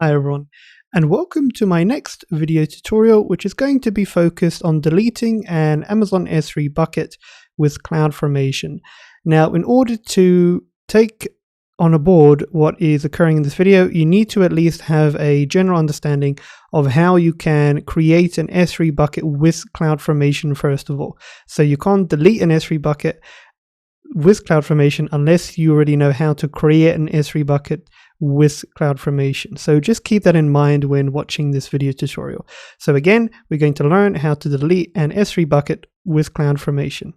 Hi everyone, and welcome to my next video tutorial, which is going to be focused on deleting an Amazon S3 bucket with CloudFormation. Now, in order to take on board what is occurring in this video, you need to at least have a general understanding of how you can create an S3 bucket with CloudFormation first of all. So you can't delete an S3 bucket with CloudFormation unless you already know how to create an S3 bucket with CloudFormation. So just keep that in mind when watching this video tutorial. So again, we're going to learn how to delete an S3 bucket with CloudFormation.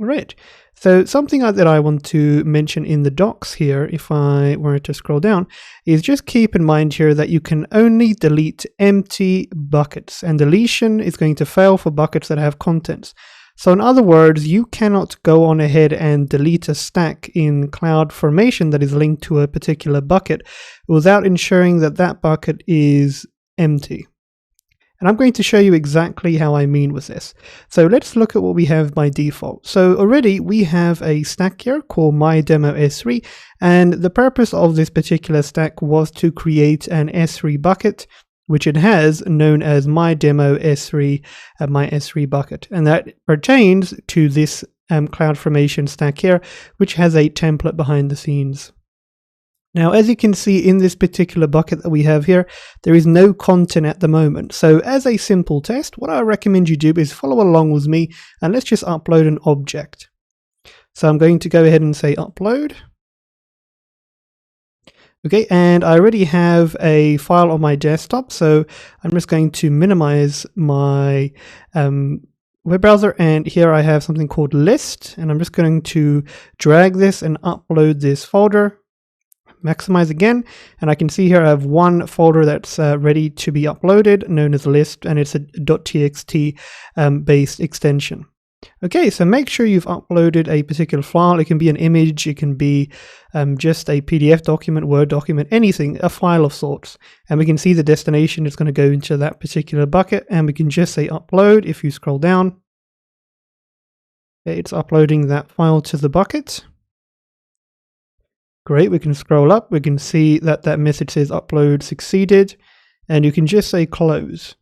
Alright, so something that I want to mention in the docs here, if I were to scroll down, is just keep in mind here that you can only delete empty buckets, and deletion is going to fail for buckets that have contents. So in other words, you cannot go on ahead and delete a stack in CloudFormation that is linked to a particular bucket without ensuring that that bucket is empty. And I'm going to show you exactly how I mean with this. So let's look at what we have by default. So already we have a stack here called MyDemoS3, and the purpose of this particular stack was to create an S3 bucket, which it has, known as MyDemoS3, my S3 bucket. And that pertains to this CloudFormation stack here, which has a template behind the scenes. Now, as you can see in this particular bucket that we have here, there is no content at the moment. So as a simple test, what I recommend you do is follow along with me, and let's just upload an object. So I'm going to go ahead and say upload. Okay, and I already have a file on my desktop, so I'm just going to minimize my web browser, and here I have something called list, and I'm just going to drag this and upload this folder. Maximize again, and I can see here I have one folder that's ready to be uploaded, known as list, and it's a .txt based extension. Okay, so make sure you've uploaded a particular file. It can be an image, it can be just a PDF document, Word document, anything, a file of sorts. And we can see the destination is going to go into that particular bucket, and we can just say upload. If you scroll down, it's uploading that file to the bucket. Great, we can scroll up, we can see that that message says upload succeeded, and you can just say close.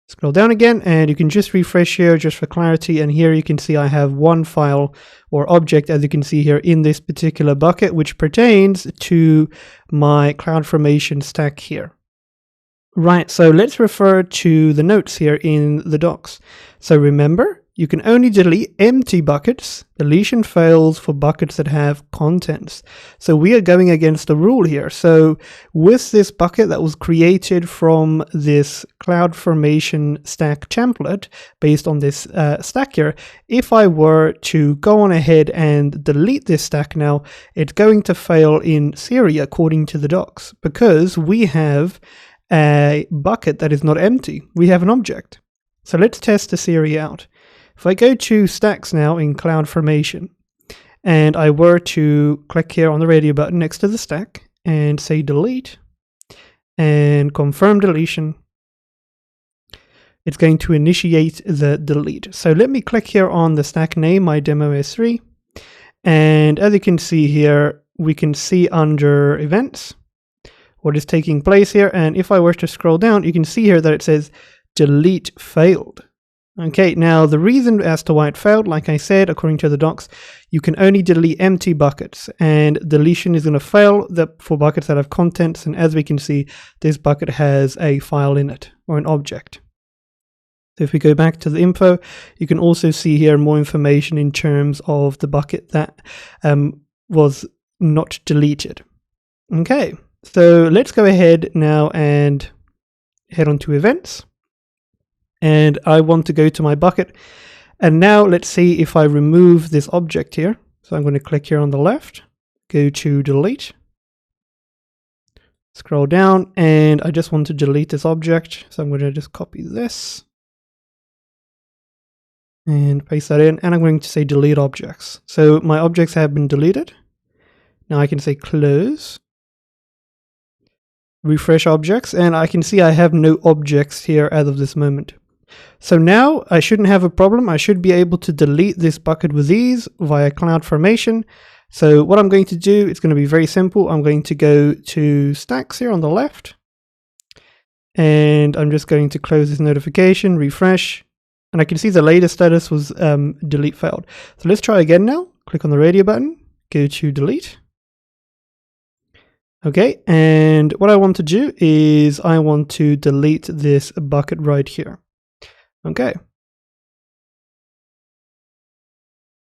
Scroll down again, and you can just refresh here just for clarity, and here you can see I have one file or object, as you can see here, in this particular bucket, which pertains to my CloudFormation stack here. Right, so let's refer to the notes here in the docs. So remember, you can only delete empty buckets. Deletion fails for buckets that have contents. So we are going against the rule here. So with this bucket that was created from this CloudFormation stack template based on this stack here, if I were to go on ahead and delete this stack now, it's going to fail in theory according to the docs, because we have a bucket that is not empty. We have an object. So let's test the theory out. If I go to stacks now in CloudFormation, and I were to click here on the radio button next to the stack and say delete and confirm deletion, it's going to initiate the delete. So let me click here on the stack name, MyDemoS3, and as you can see here, we can see under events what is taking place here. And if I were to scroll down, you can see here that it says delete failed. Okay, now the reason as to why it failed, like I said, according to the docs, you can only delete empty buckets, and deletion is going to fail for buckets that have contents, and as we can see, this bucket has a file in it, or an object. So if we go back to the info, you can also see here more information in terms of the bucket that was not deleted. Okay, so let's go ahead now and head on to events. And I want to go to my bucket, and now let's see if I remove this object here. So I'm going to click here on the left, go to delete, scroll down, and I just want to delete this object, so I'm going to just copy this and paste that in, and I'm going to say delete objects. So my objects have been deleted. Now I can say close, refresh objects, and I can see I have no objects here as of this moment. So now I shouldn't have a problem. I should be able to delete this bucket with ease via CloudFormation. So what I'm going to do, it's going to be very simple. I'm going to go to stacks here on the left, and I'm just going to close this notification, refresh, and I can see the latest status was delete failed. So let's try again now. Click on the radio button, go to delete. Okay, and what I want to do is I want to delete this bucket right here. Okay.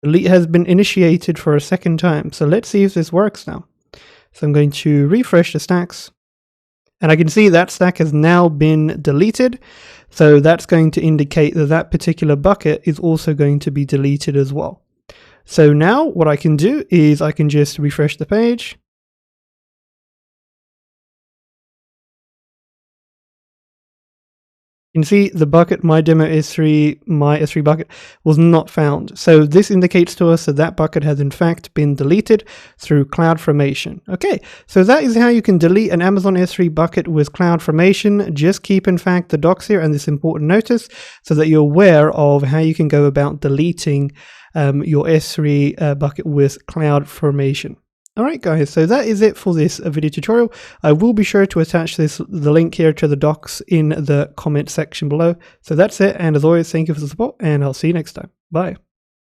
Delete has been initiated for a second time. So let's see if this works now. So I'm going to refresh the stacks, and I can see that stack has now been deleted. So that's going to indicate that that particular bucket is also going to be deleted as well. So now what I can do is I can just refresh the page. You can see the bucket my demo S3, my S3 bucket was not found. So this indicates to us that that bucket has in fact been deleted through CloudFormation. Okay, so that is how you can delete an Amazon S3 bucket with CloudFormation. Just keep in fact the docs here and this important notice so that you're aware of how you can go about deleting your S3 bucket with CloudFormation. Alright guys, so that is it for this video tutorial. I will be sure to attach the link here to the docs in the comment section below. So that's it, and as always, thank you for the support, and I'll see you next time. Bye.